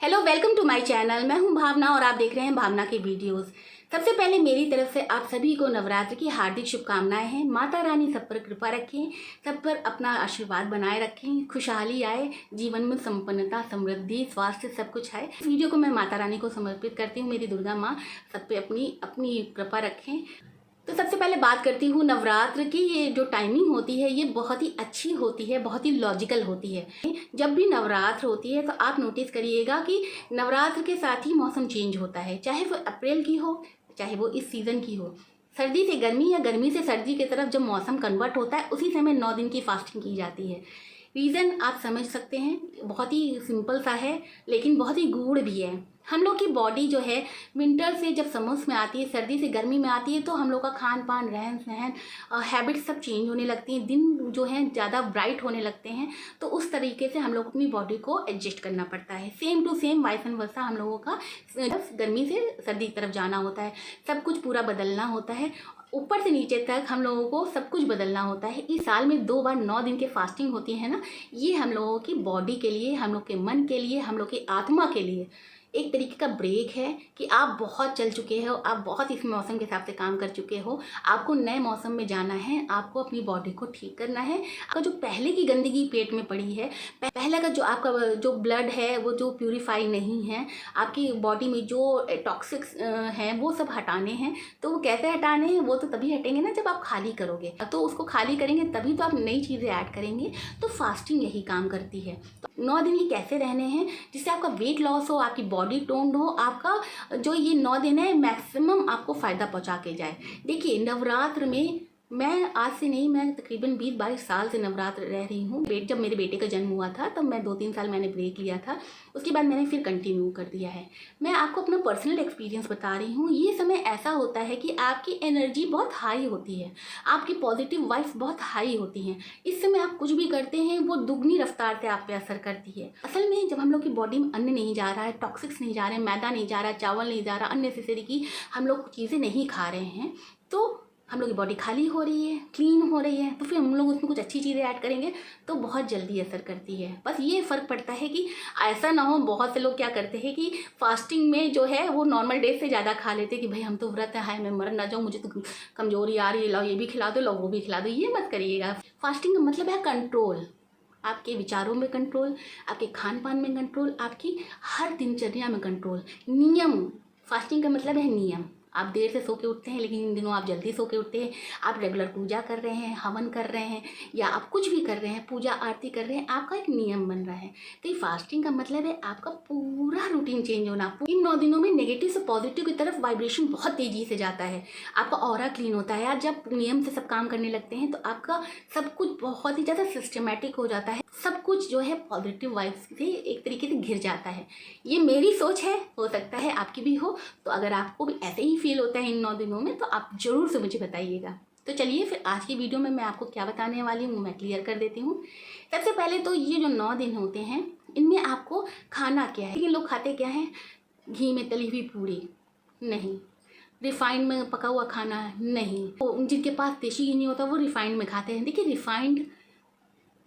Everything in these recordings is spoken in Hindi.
Hello, welcome to my channel. मैं हूं भावना और आप देख रहे हैं भावना के वीडियोस। सबसे पहले मेरी तरफ से आप सभी को नवरात्र की हार्दिक शुभकामनाएं हैं। माता रानी सब पर कृपा रखें, सब पर अपना आशीर्वाद बनाए रखें, खुशहाली आए, जीवन में संपन्नता, समृद्धि, स्वास्थ्य सब कुछ आए। इस वीडियो को मैं माता रानी को समर्पित करती हूँ। मेरी दुर्गा माँ सब पे अपनी अपनी कृपा रखें। तो सबसे पहले बात करती हूँ नवरात्र की। ये जो टाइमिंग होती है ये बहुत ही अच्छी होती है, बहुत ही लॉजिकल होती है। जब भी नवरात्र होती है तो आप नोटिस करिएगा कि नवरात्र के साथ ही मौसम चेंज होता है, चाहे वो अप्रैल की हो, चाहे वो इस सीज़न की हो। सर्दी से गर्मी या गर्मी से सर्दी की तरफ जब मौसम कन्वर्ट होता है उसी समय 9 दिन की फास्टिंग की जाती है। रीज़न आप समझ सकते हैं, बहुत ही सिंपल सा है लेकिन बहुत ही गूढ़ भी है। हम लोग की बॉडी जो है विंटर से जब समर्स में आती है, सर्दी से गर्मी में आती है, तो हम लोग का खान पान, रहन सहन, हैबिट्स सब चेंज होने लगती हैं। दिन जो है ज़्यादा ब्राइट होने लगते हैं। तो उस तरीके से हम लोग अपनी बॉडी को एडजस्ट करना पड़ता है। Same to same vice and versa हम लोगों का गर्मी से सर्दी की तरफ जाना होता है। सब कुछ पूरा बदलना होता है, ऊपर से नीचे तक हम लोगों को सब कुछ बदलना होता है। इस साल में 2 बार 9 दिन के फास्टिंग होती है ना, ये हम लोगों की बॉडी के लिए, हम लोग के मन के लिए, हम लोग की आत्मा के लिए एक तरीके का ब्रेक है कि आप बहुत चल चुके हो, आप बहुत इस मौसम के हिसाब से काम कर चुके हो। आपको नए मौसम में जाना है, आपको अपनी बॉडी को ठीक करना है। आपका जो पहले की गंदगी पेट में पड़ी है, पहले का जो आपका जो ब्लड है वो जो प्यूरीफाई नहीं है, आपकी बॉडी में जो टॉक्सिक्स हैं वो सब हटाने हैं। तो वो कैसे हटाने हैं, वो तो तभी हटेंगे ना जब आप खाली करोगे। तो उसको खाली करेंगे तभी तो आप नई चीज़ें ऐड करेंगे। तो फास्टिंग यही काम करती है। तो 9 दिन ही कैसे रहने हैं जिससे आपका वेट लॉस हो, आपकी बॉडी टोन्ड हो, आपका जो ये 9 दिन है मैक्सिमम आपको फ़ायदा पहुंचा के जाए। देखिए, नवरात्र में मैं आज से नहीं, मैं तकरीबन 20-22 साल से नवरात्र रह रही हूँ। जब मेरे बेटे का जन्म हुआ था तब मैं 2-3 साल मैंने ब्रेक लिया था, उसके बाद मैंने फिर कंटिन्यू कर दिया है। मैं आपको अपना पर्सनल एक्सपीरियंस बता रही हूँ। ये समय ऐसा होता है कि आपकी एनर्जी बहुत हाई होती है, आपकी पॉजिटिव वाइब्स बहुत हाई होती हैं। इस समय आप कुछ भी करते हैं वो दुगनी रफ्तार से आप पे असर करती है। असल में जब हम लोग की बॉडी में अन्न नहीं जा रहा है, टॉक्सिक्स नहीं जा रहे हैं, मैदा नहीं जा रहा, चावल नहीं जा रहा, अननेसेसरी की हम लोग चीज़ें नहीं खा रहे हैं, तो हम लोग की बॉडी खाली हो रही है, क्लीन हो रही है, तो फिर हम लोग उसमें कुछ अच्छी चीज़ें ऐड करेंगे तो बहुत जल्दी असर करती है। बस ये फ़र्क पड़ता है कि ऐसा ना हो। बहुत से लोग क्या करते हैं कि फास्टिंग में जो है वो नॉर्मल डेज से ज़्यादा खा लेते हैं कि भाई हम तो व्रत है, मैं मर ना जाऊँ, मुझे तो कमजोरी आ रही है, लो ये भी खिला दो, लो वो भी खिला दो। ये मत करिएगा। फास्टिंग का मतलब है कंट्रोल, आपके विचारों में कंट्रोल, आपके खान पान में कंट्रोल, आपकी हर दिनचर्या में कंट्रोल, नियम। फास्टिंग का मतलब है नियम। आप देर से सो के उठते हैं लेकिन इन दिनों आप जल्दी सो के उठते हैं, आप रेगुलर पूजा कर रहे हैं, हवन कर रहे हैं, या आप कुछ भी कर रहे हैं, पूजा आरती कर रहे हैं, आपका एक नियम बन रहा है। तो ये फास्टिंग का मतलब है आपका पूरा रूटीन चेंज होना। इन 9 दिनों में नेगेटिव से पॉजिटिव की तरफ वाइब्रेशन बहुत तेज़ी से जाता है, आपका ऑरा क्लीन होता है। आप जब नियम से सब काम करने लगते हैं तो आपका सब कुछ बहुत ही ज़्यादा सिस्टमेटिक हो जाता है। सब कुछ जो है पॉजिटिव वाइब्स से एक तरीके से घिर जाता है। ये मेरी सोच है, हो सकता है आपकी भी हो। तो अगर आपको भी ऐसे ही फील होता है इन 9 दिनों में तो आप ज़रूर से मुझे बताइएगा। तो चलिए फिर आज की वीडियो में मैं आपको क्या बताने वाली हूँ मैं क्लियर कर देती हूँ। सबसे पहले तो ये जो 9 दिन होते हैं इनमें आपको खाना क्या है। ये लोग खाते क्या हैं, घी में तली हुई पूड़ी नहीं, रिफाइंड में पका हुआ खाना नहीं। तो जिनके पास देशी घी नहीं होता वो रिफाइंड में खाते हैं। देखिए, रिफाइंड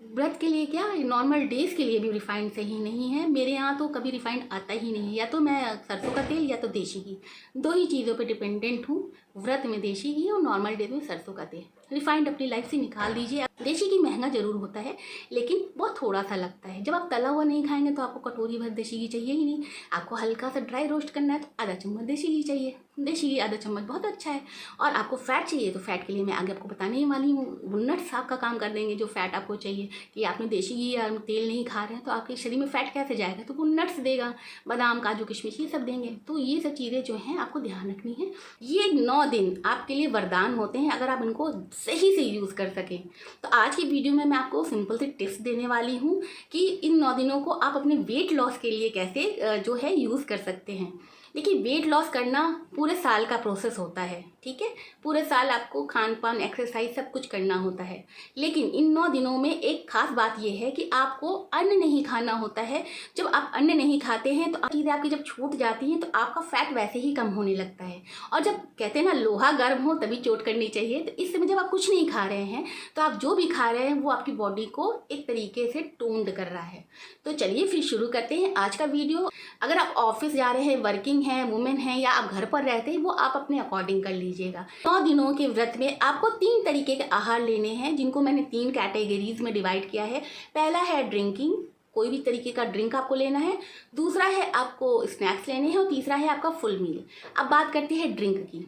व्रत के लिए क्या, नॉर्मल डेज के लिए भी रिफाइंड सही नहीं है। मेरे यहाँ तो कभी रिफाइंड आता ही नहीं है। या तो मैं सरसों का तेल या तो देशी घी, 2 ही चीज़ों पे डिपेंडेंट हूँ। व्रत में देशी घी और नॉर्मल डेज में सरसों का तेल। रिफाइंड अपनी लाइफ से निकाल दीजिए। देशी घी महंगा ज़रूर होता है लेकिन बहुत थोड़ा सा लगता है। जब आप तला हुआ नहीं खाएंगे तो आपको कटोरी भर देशी घी चाहिए ही नहीं। आपको हल्का सा ड्राई रोस्ट करना है तो आधा चम्मच देशी घी चाहिए। देशी घी आधा चम्मच बहुत अच्छा है। और आपको फ़ैट चाहिए तो फ़ैट के लिए मैं आगे आपको बताने ही वाली हूँ। वो नट्स आपका काम कर देंगे जो फ़ैट आपको चाहिए। कि आपने देशी घी या तेल नहीं खा रहे हैं तो आपके शरीर में फ़ैट कैसे जाएगा, तो वो नट्स देगा, बादाम, काजू, किशमिश ये सब देंगे। तो ये सब चीज़ें जो हैं आपको ध्यान रखनी है। ये 9 दिन आपके लिए वरदान होते हैं अगर आप इनको सही से यूज़ कर सकें। तो आज की वीडियो में मैं आपको सिंपल से टिप्स देने वाली हूँ कि इन 9 दिनों को आप अपने वेट लॉस के लिए कैसे जो है यूज़ कर सकते हैं। देखिए, वेट लॉस करना पूरे साल का प्रोसेस होता है, ठीक है। पूरे साल आपको खान पान, एक्सरसाइज सब कुछ करना होता है, लेकिन इन 9 दिनों में एक खास बात यह है कि आपको अन्न नहीं खाना होता है। जब आप अन्न नहीं खाते हैं तो चीज़ें आपकी जब छूट जाती हैं तो आपका फैट वैसे ही कम होने लगता है। और जब कहते हैं ना, लोहा गर्म हो तभी चोट करनी चाहिए, तो इस समय जब आप कुछ नहीं खा रहे हैं तो आप जो भी खा रहे हैं वो आपकी बॉडी को एक तरीके से टोन्ड कर रहा है। तो चलिए फिर शुरू करते हैं आज का वीडियो। अगर आप ऑफिस जा रहे हैं, वर्किंग हैं, वुमेन हैं, या आप घर पर रहते हैं, वो आप अपने अकॉर्डिंग कर लीजिएगा। 9 दिनों के व्रत में आपको 3 तरीके के आहार लेने हैं, जिनको मैंने 3 कैटेगरीज में डिवाइड किया है। पहला है ड्रिंकिंग, कोई भी तरीके का ड्रिंक आपको लेना है। दूसरा है आपको स्नैक्स लेने हैं और तीसरा है आपका फुल मील। अब बात करते हैं ड्रिंक की।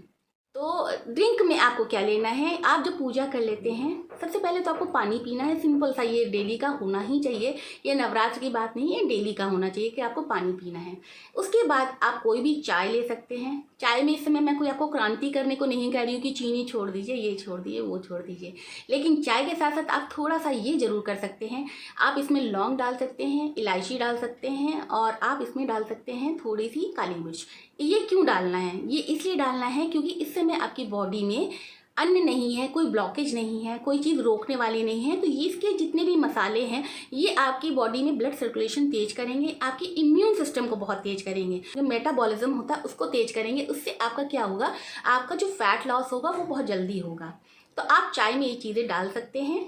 तो ड्रिंक में आपको क्या लेना है, आप जब पूजा कर लेते हैं सबसे पहले तो आपको पानी पीना है, सिंपल सा, ये डेली का होना ही चाहिए। ये नवरात्र की बात नहीं है, डेली का होना चाहिए कि आपको पानी पीना है। उसके बाद आप कोई भी चाय ले सकते हैं। चाय में इस समय मैं कोई आपको क्रांति करने को नहीं कह रही हूँ कि चीनी छोड़ दीजिए, ये छोड़ दीजिए, वो छोड़ दीजिए, लेकिन चाय के साथ साथ आप थोड़ा सा ये ज़रूर कर सकते हैं, आप इसमें लौंग डाल सकते हैं, इलायची डाल सकते हैं, और आप इसमें डाल सकते हैं थोड़ी सी काली मिर्च। ये क्यों डालना है? ये इसलिए डालना है क्योंकि इस समय आपकी बॉडी में अन्न नहीं है, कोई ब्लॉकेज नहीं है, कोई चीज़ रोकने वाली नहीं है, तो ये इसके जितने भी मसाले हैं ये आपकी बॉडी में ब्लड सर्कुलेशन तेज करेंगे, आपकी इम्यून सिस्टम को बहुत तेज करेंगे, जो मेटाबॉलिज्म होता है उसको तेज करेंगे। उससे आपका क्या होगा, आपका जो फैट लॉस होगा वो बहुत जल्दी होगा। तो आप चाय में ये चीज़ें डाल सकते हैं।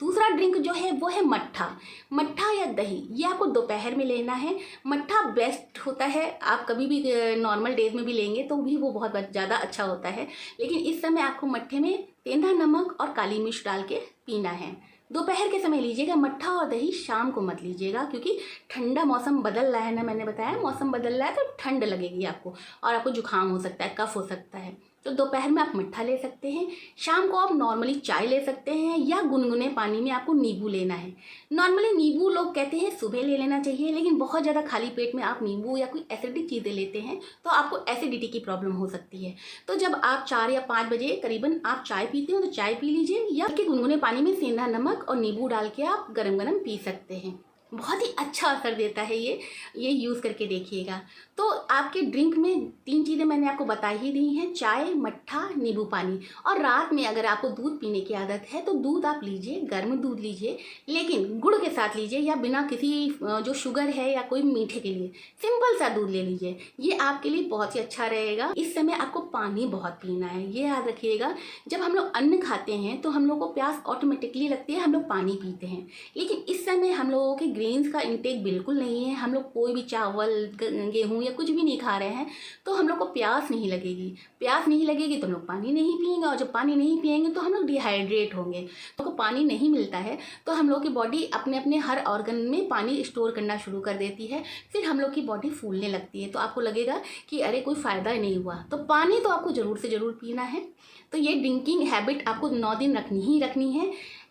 दूसरा ड्रिंक जो है वो है मट्ठा। मट्ठा या दही, ये आपको दोपहर में लेना है। मट्ठा बेस्ट होता है, आप कभी भी नॉर्मल डेज में भी लेंगे तो भी वो बहुत ज़्यादा अच्छा होता है, लेकिन इस समय आपको मट्ठे में सेंधा नमक और काली मिर्च डाल के पीना है। दोपहर के समय लीजिएगा मट्ठा और दही, शाम को मत लीजिएगा क्योंकि ठंडा मौसम बदल रहा है ना, मैंने बताया मौसम बदल रहा है तो ठंड लगेगी आपको और आपको जुकाम हो सकता है, कफ हो सकता है। तो दोपहर में आप मट्ठा ले सकते हैं। शाम को आप नॉर्मली चाय ले सकते हैं या गुनगुने पानी में आपको नींबू लेना है। नॉर्मली नींबू लोग कहते हैं सुबह ले लेना चाहिए, लेकिन बहुत ज़्यादा खाली पेट में आप नींबू या कोई एसिडिक चीज़ें लेते हैं तो आपको एसिडिटी की प्रॉब्लम हो सकती है। तो जब आप 4 या 5 बजे करीबन आप चाय पीते हो तो चाय पी लीजिए, या कि गुनगुने पानी में सेंधा नमक और नींबू डाल के आप गरम गरम पी सकते हैं। बहुत ही अच्छा असर देता है ये यूज़ करके देखिएगा। तो आपके ड्रिंक में 3 चीज़ें मैंने आपको बता ही दी हैं, चाय, मट्ठा, नींबू पानी। और रात में अगर आपको दूध पीने की आदत है तो दूध आप लीजिए, गर्म दूध लीजिए, लेकिन गुड़ के साथ लीजिए या बिना किसी जो शुगर है या कोई मीठे के लिए सिंपल सा दूध ले लीजिए, ये आपके लिए बहुत ही अच्छा रहेगा। इस समय आपको पानी बहुत पीना है, ये याद रखिएगा। जब हम लोग अन्न खाते हैं तो हम लोग को प्यास ऑटोमेटिकली लगती है, हम लोग पानी पीते हैं, लेकिन इस समय हम लोगों के ग्रेन्स का इंटेक बिल्कुल नहीं है, हम लोग कोई भी चावल, गेहूँ या कुछ भी नहीं खा रहे हैं, तो हम लोग को प्यास नहीं लगेगी। प्यास नहीं लगेगी तो हम लोग पानी नहीं पिएंगे, और जब पानी नहीं पिएंगे तो हम लोग डिहाइड्रेट होंगे। तो पानी नहीं मिलता है तो हम लोग की बॉडी अपने अपने हर ऑर्गन में पानी स्टोर करना शुरू कर देती है, फिर हम लोग की बॉडी फूलने लगती है, तो आपको लगेगा कि अरे कोई फ़ायदा ही नहीं हुआ। तो पानी तो आपको ज़रूर से ज़रूर पीना है। तो ये ड्रिंकिंग हैबिट आपको 9 दिन रखनी ही रखनी है।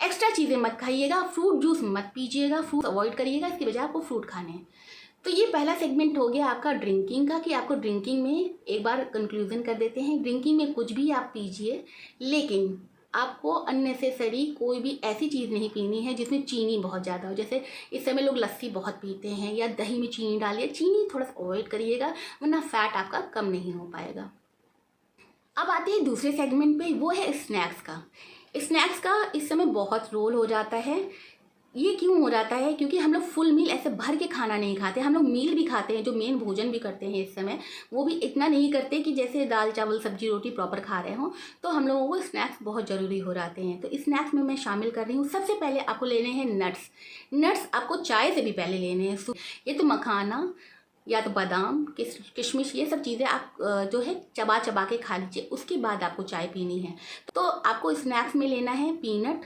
एक्स्ट्रा चीज़ें मत खाइएगा, फ्रूट जूस मत पीजिएगा, फ्रूट अवॉइड करिएगा, इसकी बजाय आपको फ्रूट खाने हैं। तो ये पहला सेगमेंट हो गया आपका ड्रिंकिंग का, कि आपको ड्रिंकिंग में एक बार कंक्लूजन कर देते हैं। ड्रिंकिंग में कुछ भी आप पीजिए, लेकिन आपको अननेसेसरी कोई भी ऐसी चीज़ नहीं पीनी है जिसमें चीनी बहुत ज़्यादा हो। जैसे इस समय लोग लस्सी बहुत पीते हैं या दही में चीनी डालिए, चीनी थोड़ा सा अवॉइड करिएगा, वरना फैट आपका कम नहीं हो पाएगा। अब आते हैं दूसरे सेगमेंट पे, वो है स्नैक्स का। स्नैक्स का इस समय बहुत रोल हो जाता है। ये क्यों हो जाता है? क्योंकि हम लोग फुल मील ऐसे भर के खाना नहीं खाते, हम लोग मील भी खाते हैं, जो मेन भोजन भी करते हैं इस समय, वो भी इतना नहीं करते कि जैसे दाल चावल सब्जी रोटी प्रॉपर खा रहे हों। तो हम लोगों को स्नैक्स बहुत ज़रूरी हो जाते हैं। तो स्नैक्स में मैं शामिल कर रही हूँ, सबसे पहले आपको लेने हैं नट्स। नट्स आपको चाय से भी पहले लेने हैं। ये तो मखाना या तो बादाम, किशमिश, ये सब चीज़ें आप जो है चबा चबा के खा लीजिए, उसके बाद आपको चाय पीनी है। तो आपको स्नैक्स में लेना है पीनट,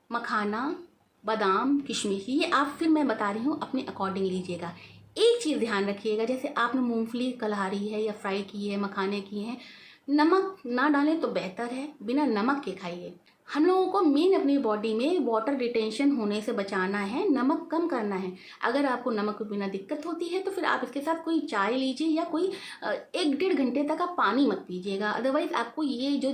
मखाना, बादाम, किशमिश, ये आप फिर मैं बता रही हूँ अपने अकॉर्डिंग लीजिएगा। एक चीज़ ध्यान रखिएगा, जैसे आपने मूंगफली कलहारी है या फ्राई की है, मखाने की हैं, नमक ना डालें तो बेहतर है, बिना नमक के खाइए। हम लोगों को मेन अपनी बॉडी में वाटर रिटेंशन होने से बचाना है, नमक कम करना है। अगर आपको नमक के बिना दिक्कत होती है तो फिर आप इसके साथ कोई चाय लीजिए या कोई 1-1.5 घंटे तक आप पानी मत पीजिएगा। अदरवाइज़ आपको ये जो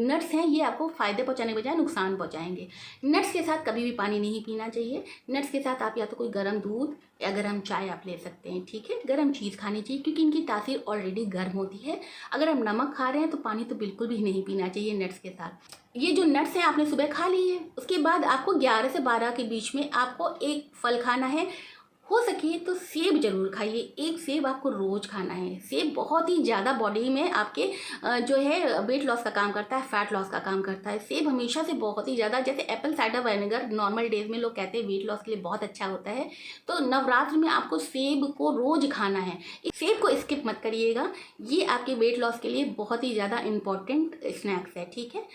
नट्स हैं ये आपको फ़ायदे पहुँचाने के बजाय नुकसान पहुँचाएंगे। नट्स के साथ कभी भी पानी नहीं पीना चाहिए। नट्स के साथ आप या तो कोई गर्म दूध या गर्म चाय आप ले सकते हैं, ठीक है। गर्म चीज़ खानी चाहिए क्योंकि इनकी तासीर ऑलरेडी गर्म होती है। अगर हम नमक खा रहे हैं तो पानी तो बिल्कुल भी नहीं पीना चाहिए नट्स के साथ। ये जो नट्स हैं आपने सुबह खा लिए, उसके बाद आपको 11 से 12 के बीच में आपको एक फल खाना है। हो सके तो सेब जरूर खाइए, एक सेब आपको रोज़ खाना है। सेब बहुत ही ज़्यादा बॉडी में आपके जो है वेट लॉस का काम करता है, फैट लॉस का काम करता है। सेब हमेशा से बहुत ही ज़्यादा, जैसे Apple cider vinegar normal days में लोग कहते हैं वेट लॉस के लिए बहुत अच्छा होता है, तो नवरात्र में आपको सेब को रोज़ खाना है। सेब को स्किप मत करिएगा, ये आपके वेट लॉस के लिए बहुत ही ज़्यादा इम्पॉर्टेंट स्नैक्स है, ठीक है।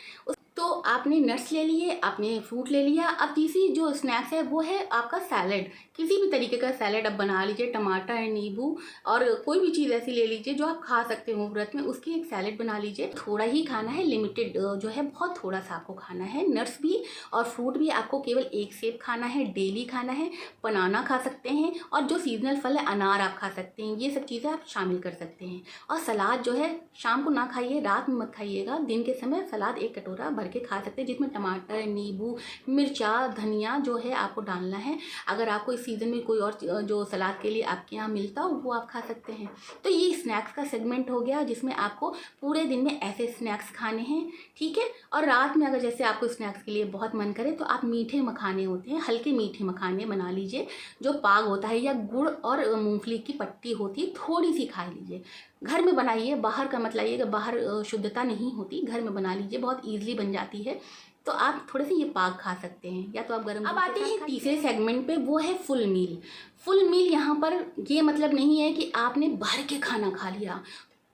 तो आपने नट्स ले लिए, आपने फ्रूट ले लिया। अब तीसरी जो स्नैक्स है वो है आपका सैलेड। किसी भी तरीके का सैलेड आप बना लीजिए, टमाटर, नींबू और कोई भी चीज़ ऐसी ले लीजिए जो आप खा सकते हो व्रत में, उसकी एक सैलेड बना लीजिए। थोड़ा ही खाना है, लिमिटेड जो है, बहुत थोड़ा सा आपको खाना है। नट्स भी और फ्रूट भी आपको केवल एक सेब खाना है, डेली खाना है। बनाना खा सकते हैं और जो सीजनल फल है अनार आप खा सकते हैं। ये सब चीज़ें आप शामिल कर सकते हैं। और सलाद जो है शाम को ना खाइए, रात में मत खाइएगा, दिन के समय सलाद एक कटोरा भर के खा सकते हैं, जिसमें टमाटर, नींबू, मिर्चा, धनिया जो है आपको डालना है। अगर आपको इस सीज़न में कोई और जो सलाद के लिए आपके यहाँ मिलता हो वो आप खा सकते हैं। तो ये स्नैक्स का सेगमेंट हो गया जिसमें आपको पूरे दिन में ऐसे स्नैक्स खाने हैं, ठीक है। और रात में अगर जैसे आपको स्नैक्स के लिए बहुत मन करे तो आप मीठे मखाने होते हैं, हल्के मीठे मखाने बना लीजिए, जो पाग होता है या गुड़ और मूंगफली की पट्टी होती है, थोड़ी सी खा लीजिए। घर में बनाइए, बाहर का मत लाइएगा, बाहर शुद्धता नहीं होती। घर में बना लीजिए, बहुत ईजिली बन जाती है। तो आप थोड़े से ये पाग खा सकते हैं या तो आप गर्म। अब आते हैं तीसरे सेगमेंट पे, वो है फुल मील। फुल मील यहाँ पर ये मतलब नहीं है कि आपने भर के खाना खा लिया,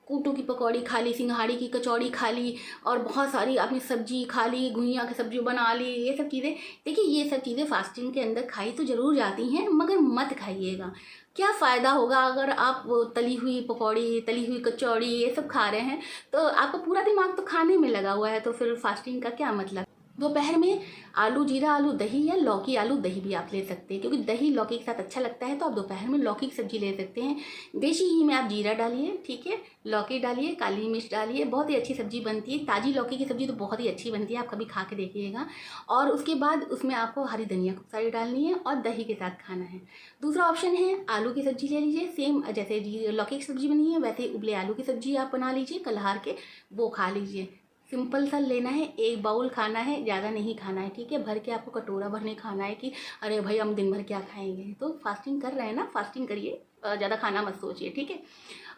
कूटू की पकौड़ी खा ली, सिंघाड़ी की कचौड़ी खा ली और बहुत सारी आपने सब्जी खा ली, घुइयाँ की सब्जी बना ली, ये सब चीज़ें। देखिए ये सब चीज़ें फास्टिंग के अंदर खाई तो ज़रूर जाती हैं, मगर मत खाइएगा। क्या फ़ायदा होगा अगर आप तली हुई पकौड़ी, तली हुई कचौड़ी ये सब खा रहे हैं, तो आपका पूरा दिमाग तो खाने में लगा हुआ है, तो फिर फास्टिंग का क्या मतलब। दोपहर में आलू जीरा आलू दही या लौकी आलू दही भी आप ले सकते हैं, क्योंकि दही लौकी के साथ अच्छा लगता है। तो आप दोपहर में लौकी की सब्जी ले सकते हैं। देसी घी में आप जीरा डालिए, ठीक है, लौकी डालिए, काली मिर्च डालिए, बहुत ही अच्छी सब्जी बनती है। ताज़ी लौकी की सब्जी तो बहुत ही अच्छी बनती है, आप कभी खा के देखिएगा। और उसके बाद उसमें आपको हरी धनिया खूब सारी डालनी है और दही के साथ खाना है। दूसरा ऑप्शन है आलू की सब्जी ले लीजिए, सेम जैसे लौकी की सब्जी बनी है वैसे उबले आलू की सब्जी आप बना लीजिए कलहार के, वो खा लीजिए। सिंपल सा लेना है, एक बाउल खाना है, ज़्यादा नहीं खाना है, ठीक है। भर के आपको कटोरा भर नहीं खाना है कि अरे भाई हम दिन भर क्या खाएंगे। तो फास्टिंग कर रहे हैं ना, फास्टिंग करिए, ज़्यादा खाना मत सोचिए, ठीक है।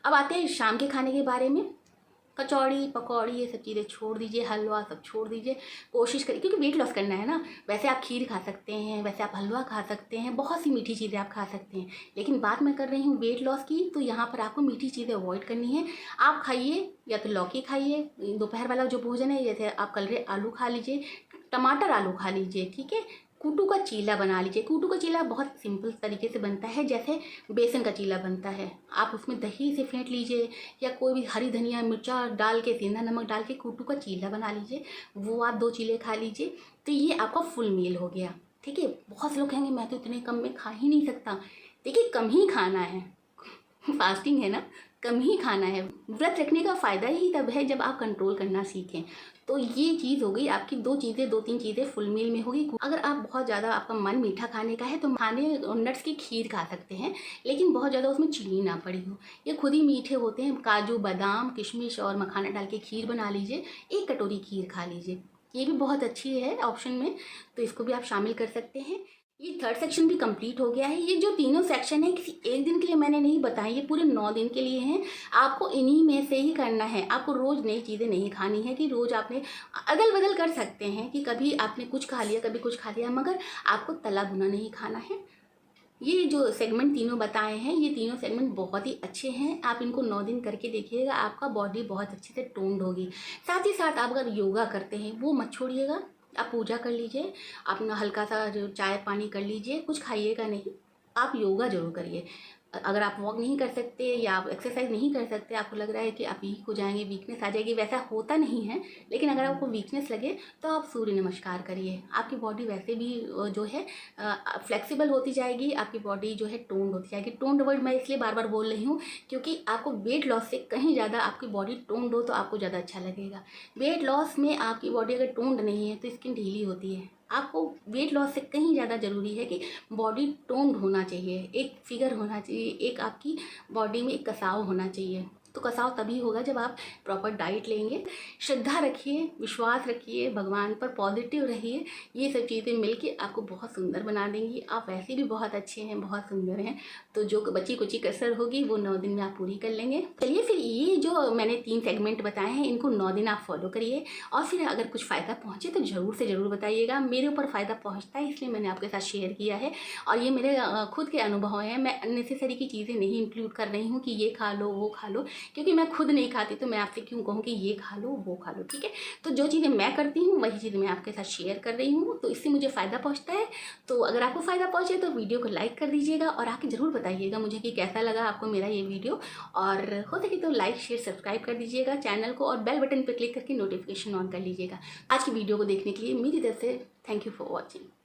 अब आते हैं शाम के खाने के बारे में। कचौड़ी पकौड़ी ये सब चीज़ें छोड़ दीजिए, हलवा सब छोड़ दीजिए। कोशिश करिए, क्योंकि वेट लॉस करना है ना। वैसे आप खीर खा सकते हैं, वैसे आप हलवा खा सकते हैं, बहुत सी मीठी चीज़ें आप खा सकते हैं, लेकिन बात मैं कर रही हूँ वेट लॉस की, तो यहाँ पर आपको मीठी चीज़ें अवॉइड करनी है। आप खाइए या तो लौकी खाइए, दोपहर वाला जो भोजन है, जैसे आप कल रे आलू खा लीजिए, टमाटर आलू खा लीजिए, ठीक है। कूटू का चीला बना लीजिए। कूटू का चीला बहुत सिंपल तरीके से बनता है, जैसे बेसन का चीला बनता है। आप उसमें दही से फेंट लीजिए या कोई भी हरी धनिया मिर्चा डाल के, सेंधा नमक डाल के कूटू का चीला बना लीजिए, वो आप 2 चीले खा लीजिए। तो ये आपका फुल मील हो गया, ठीक है। बहुत से लोग कहेंगे मैं तो इतने कम में खा ही नहीं सकता। देखिए कम ही खाना है, फास्टिंग है ना, कम ही खाना है। व्रत रखने का फ़ायदा ही तब है जब आप कंट्रोल करना सीखें। तो ये चीज़ हो गई आपकी, 2-3 चीज़ें फुल मील में होगी। अगर आप बहुत ज़्यादा आपका मन मीठा खाने का है तो खाने नट्स की खीर खा सकते हैं, लेकिन बहुत ज़्यादा उसमें चीनी ना पड़ी हो। ये खुद ही मीठे होते हैं, काजू बादाम किशमिश और मखाना डाल के खीर बना लीजिए, 1 कटोरी खीर खा लीजिए। ये भी बहुत अच्छी है ऑप्शन में, तो इसको भी आप शामिल कर सकते हैं। ये थर्ड सेक्शन भी कंप्लीट हो गया है। ये जो तीनों सेक्शन है किसी एक दिन के लिए मैंने नहीं बताई, ये पूरे 9 दिन के लिए हैं। आपको इन्हीं में से ही करना है। आपको रोज़ नई चीज़ें नहीं खानी है कि रोज़ आपने अदल बदल कर सकते हैं कि कभी आपने कुछ खा लिया कभी कुछ खा लिया, मगर आपको तला भुना नहीं खाना है। ये जो सेगमेंट तीनों बताए हैं, ये तीनों सेगमेंट बहुत ही अच्छे हैं। आप इनको 9 दिन करके देखिएगा, आपका बॉडी बहुत अच्छे से टोन्ड होगी। साथ ही साथ आप अगर योगा करते हैं वो मत छोड़िएगा। आप पूजा कर लीजिए, अपना हल्का सा जो चाय पानी कर लीजिए, कुछ खाइएगा नहीं, आप योगा जरूर करिए। अगर आप वॉक नहीं कर सकते या आप एक्सरसाइज नहीं कर सकते, आपको लग रहा है कि आप वीक हो जाएंगे, वीकनेस आ जाएगी, वैसा होता नहीं है। लेकिन अगर आपको वीकनेस लगे तो आप सूर्य नमस्कार करिए। आपकी बॉडी वैसे भी जो है फ्लेक्सिबल होती जाएगी, आपकी बॉडी जो है टोन्ड होती जाएगी। टोन्ड वर्ड मैं इसलिए बार बार बोल रही हूँ क्योंकि आपको वेट लॉस से कहीं ज़्यादा आपकी बॉडी टोन्ड हो तो आपको ज़्यादा अच्छा लगेगा। वेट लॉस में आपकी बॉडी अगर टोन्ड नहीं है तो स्किन ढीली होती है। आपको वेट लॉस से कहीं ज़्यादा ज़रूरी है कि बॉडी टोन्ड होना चाहिए, एक फिगर होना चाहिए, एक आपकी बॉडी में एक कसाव होना चाहिए। तो कसाव तभी होगा जब आप प्रॉपर डाइट लेंगे। श्रद्धा रखिए, विश्वास रखिए, भगवान पर पॉजिटिव रहिए। ये सब चीज़ें मिलके आपको बहुत सुंदर बना देंगी। आप वैसे भी बहुत अच्छे हैं, बहुत सुंदर हैं। तो जो बची कुची कसर होगी वो 9 दिन में आप पूरी कर लेंगे। चलिए फिर ये जो मैंने 3 सेगमेंट बताए हैं इनको 9 दिन आप फॉलो करिए और फिर अगर कुछ फ़ायदा पहुँचे तो ज़रूर से ज़रूर बताइएगा। मेरे ऊपर फ़ायदा पहुँचता है इसलिए मैंने आपके साथ शेयर किया है और ये मेरे खुद के अनुभव हैं। मैं अननेसेसरी की चीज़ें नहीं इंक्लूड कर रही हूँ कि ये खा लो वो खा लो, क्योंकि मैं खुद नहीं खाती तो मैं आपसे क्यों कहूँ कि ये खा लो वो खा लो। ठीक है, तो जो चीज़ें मैं करती हूँ वही चीज़ें मैं आपके साथ शेयर कर रही हूँ, तो इससे मुझे फ़ायदा पहुँचता है। तो अगर आपको फ़ायदा पहुँचे तो वीडियो को लाइक कर दीजिएगा और आके ज़रूर बताइएगा मुझे कि कैसा लगा आपको मेरा ये वीडियो। और हो सके तो लाइक शेयर सब्सक्राइब कर दीजिएगा चैनल को और बेल बटन पर क्लिक करके नोटिफिकेशन ऑन कर लीजिएगा। आज की वीडियो को देखने के लिए मेरी तरफ से थैंक यू फॉर वॉचिंग।